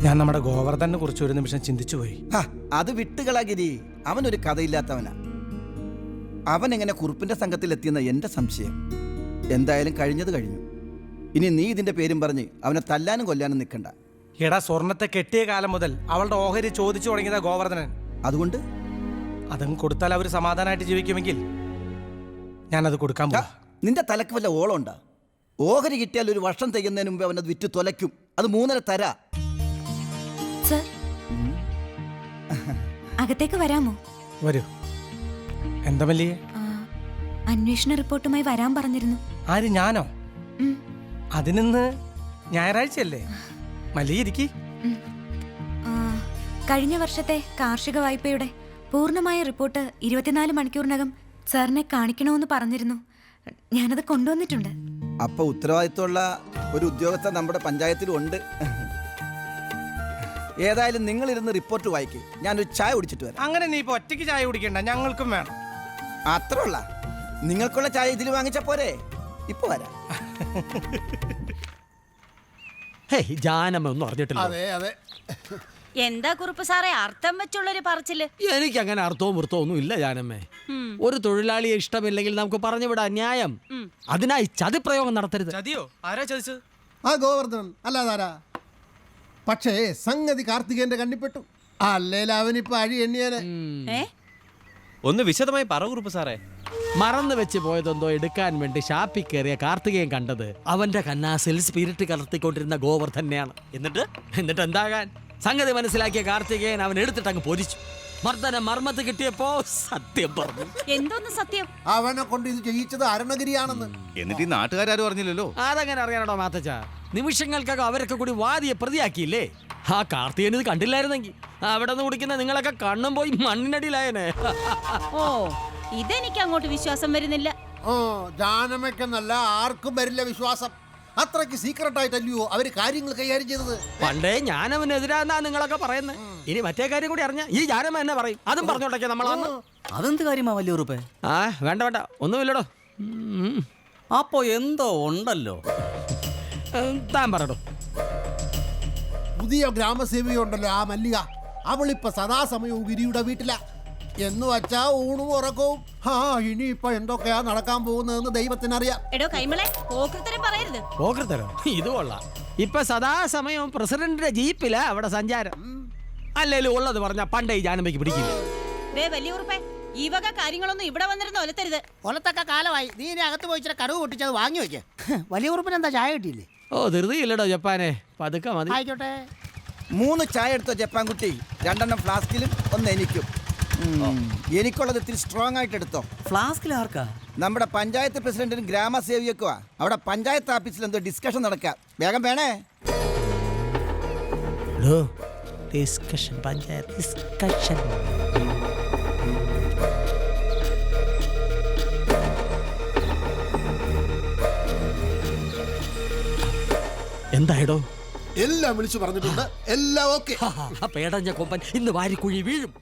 ഞാൻ നമ്മുടെ ഗോവർദ്ധനെ കുറിച്ച് ഒരു നിമിഷം ചിന്തിച്ചു പോയി. അത് വിട്ടുകളാഗിരി. അവനൊരു കഥയില്ലാത്തവനാ. അവൻ എങ്ങനെ കുറുപ്പിന്റെ സംഘത്തിൽ എത്തിയെന്ന എന്റെ സംശയം. എന്തായാലും കഴിഞ്ഞത് കഴിഞ്ഞു. ഇനി നീ ഇതിന്റെ പേരും പറഞ്ഞ് അവനെ തല്ലാനും കൊല്ലാനും നിൽക്കണ്ട. എടാ, സ്വർണത്തെ കെട്ടിയ കാലം മുതൽ അവളുടെ ഓഹരി ചോദിച്ചു തുടങ്ങിയതാ ഗോവർദ്ധനൻ. അതുകൊണ്ട് അതും കൊടുത്താൽ അവർ സമാധാനമായിട്ട് ജീവിക്കുമെങ്കിൽ ഞാനത് കൊടുക്കാൻ പോവാ. നിന്റെ തലക്ക് വല്ല ഓളം ഉണ്ടാ? ഓഹരി കിട്ടിയാൽ ഒരു വർഷം തികയുന്നതിന് മുമ്പ് അവനത് വിറ്റ് തുലയ്ക്കും. അത് 3.5 തരാ. സർ, അകത്തേക്ക് വരാമോ? വരൂ. എന്താ മല്ലിയെ? അന്വേഷണ റിപ്പോർട്ടുമായി വരാൻ പറഞ്ഞിരുന്നു. ആര്, ഞാനോ? അതിനിന്ന് ഞായറാഴ്ചയല്ലേ? മല്ലിയ ഇരിക്കി. കഴിഞ്ഞ വർഷത്തെ കാർഷിക വായ്പയുടെ പൂർണ്ണമായ റിപ്പോർട്ട് 24 മണിക്കൂറിനകം സാറിനെ കാണിക്കണമെന്ന് പറഞ്ഞിരുന്നു. ഞാനത് കൊണ്ടുവന്നിട്ടുണ്ട്. അപ്പൊ ഉത്തരവാദിത്തമുള്ള ഒരു ഉദ്യോഗസ്ഥ നമ്മുടെ പഞ്ചായത്തിലും ഉണ്ട്. ഏതായാലും നിങ്ങൾ ഇരുന്ന് റിപ്പോർട്ട് വായിക്കും. ഞാനൊരു ചായ കുടിച്ചിട്ട് വരാം. അങ്ങനെ നീ ഇപ്പൊ ഒറ്റയ്ക്ക് ചായ കുടിക്കണ്ട, ഞങ്ങൾക്കും വേണം. അത്രയുള്ള നിങ്ങൾക്കുള്ള ചായ ഇതിൽ വാങ്ങിച്ച പോരെ? ഇപ്പൊ വരാം. ജാനമ്മ ഒന്നും അറിഞ്ഞിട്ടില്ല. അതെ അതെ. എന്താ കുറുപ്പ് സാറേ അർത്ഥം വെച്ചുള്ളൊരു പറച്ചില്? എനിക്ക് അങ്ങനെ അർത്ഥവും വൃത്തവും ഒന്നും ഇല്ല ജാനമ്മേ. ഒരു തൊഴിലാളിയെ ഇഷ്ടമില്ലെങ്കിൽ നമുക്ക് പറഞ്ഞു വിടാൻ ന്യായം. അതിനായി ചതിപ്രയോഗം നടത്തരുത്. ചതിയോ? ആരാ ചതിച്ചത്? ആ ഗോവർദ്ധനൻ അല്ലാതാരാ? പക്ഷേ സംഗതി കാർത്തികേയന്റെ കണ്ണിപ്പെട്ടു. അല്ലേലും അവനിപ്പോ അഴി എണ്ണിയാനെ. ഒന്ന് വിശദമായി പറ കുറുപ്പ് സാറേ. മറന്നു വെച്ച് പോയതെന്തോ എടുക്കാൻ വേണ്ടി ഷാപ്പിൽ കയറിയ കാർത്തികേയൻ കണ്ടത് അവന്റെ കന്നാസിൽ സ്പിരിറ്റ് കലർത്തിക്കൊണ്ടിരുന്ന ഗോവർദ്ധനെയാണ്. എന്നിട്ട് എന്താകാൻ? സംഗതി മനസ്സിലാക്കിയ കാർത്തികേയൻ അവൻ എടുത്തിട്ട് അങ്ങ് പൊരിച്ചു. മർദ്ദന മർമ്മത്ത് കിട്ടിയപ്പോ സത്യം പറഞ്ഞു. എന്തോന്ന് സത്യം? അവനെ കൊണ്ട് ഇത് ചെയ്യിച്ചത് അരുണഗിരിയാണെന്ന്. എന്നിട്ട് ഈ നാട്ടുകാരും അറിഞ്ഞില്ലല്ലോ. അതങ്ങനെ അറിയാനോടോ മാത്തച്ച? നിമിഷങ്ങൾക്കകം അവരൊക്കെ കൂടി വാദിയെ പ്രതിയാക്കിയില്ലേ? ആ കാർത്തികൻ ഇത് കണ്ടില്ലായിരുന്നെങ്കിൽ അവിടെ നിന്ന് കുടിക്കുന്ന നിങ്ങളൊക്കെ കണ്ണും പോയി മണ്ണിനടിയിലായനെ. ഓ, ഇതെനിക്ക് അങ്ങോട്ട് വിശ്വാസം വരുന്നില്ല. ഓ, ജാനമ്മയ്ക്കെന്നല്ല ആർക്കും വരില്ല വിശ്വാസം. അത്രയ്ക്ക് സീക്രട്ട് ആയിട്ടല്ലയോ അവര് കാര്യങ്ങൾ കൈകാര്യം ചെയ്തത്. പണ്ടേ ഞാനവനെതിരാന്നാ നിങ്ങളൊക്കെ പറയുന്നത്. ഇനി മറ്റേ കാര്യം കൂടി അറിഞ്ഞ ഈ ജാനമ്മ എന്നെ പറയും. അതും പറഞ്ഞോണ്ടൊക്കെ നമ്മളന്ന്. അതെന്ത് കാര്യമാ വലിയ ഉറുപ്പേ? വേണ്ട ഒന്നുമില്ലടോ. അപ്പോ എന്തോ ഉണ്ടല്ലോ. താൻ പറയടോ. പുതിയ ഗ്രാമസേവിയുണ്ടല്ലോ ആ മല്ലിക, അവളിപ്പോ സദാസമയവും ഗിരിയുടെ വീട്ടില. എന്ന് വച്ചാ ഊണും ഉറക്കവും. ഇനിയിപ്പൊ എന്തൊക്കെയാ നടക്കാൻ പോകുന്നതെന്ന് ദൈവത്തിനറിയാം. എടോ കൈമളെ, പോക്കൃത്തരം പറയരുത്. പോക്കൃത്തരോ? ഇത് കൊള്ളാം. ഇപ്പൊ സദാസമയവും പ്രസിഡന്റിന്റെ ജീപ്പിലാ അവിടെ സഞ്ചാരം. അല്ലേലും ഉള്ളത് പറഞ്ഞ പണ്ടേ ജാനമ്മയ്ക്ക് പിടിക്കില്ല. വലിയ ഉറുപ്പേ, ഈ വക കാര്യങ്ങളൊന്നും ഇവിടെ വന്നിരുന്ന് ഒലത്തരുത്. ഒലത്തൊക്കെ കാലമായി. നീ ഇനി അകത്ത് പോയി കടുവ് പൊട്ടിച്ചത് വാങ്ങി വെക്ക. വലിയ ഉറുപ്പിന് എന്താ ചായ കിട്ടിയില്ലേ? ഓ, ധൃതിയില്ലടോ ജപ്പാനെ, പതുക്കെ മതി. ആയിക്കോട്ടെ. 3 ചായ എടുത്തോ ജപ്പാൻ കുട്ടി. 2 ഫ്ലാസ്കിലും 1 എനിക്കും. എനിക്കുള്ളത് ഇത്തിരി സ്ട്രോങ് ആയിട്ട് എടുത്തോ. ഫ്ലാസ്കിൽ ആർക്കാ? നമ്മുടെ പഞ്ചായത്ത് പ്രസിഡന്റിനും ഗ്രാമസേവിയക്കുവാ. അവിടെ പഞ്ചായത്ത് ഓഫീസിൽ എന്തോ ഡിസ്കഷൻ നടക്കാം. വേഗം വേണേ. Discussion, panchayat discussion. എന്തായിടോ? എല്ലാം വിളിച്ചു പറഞ്ഞിട്ടുണ്ട്. എല്ലാം ഓക്കെ. പേടഞ്ഞ കൊമ്പൻ ഇന്ന് വാരിക്കുഴി വീഴും.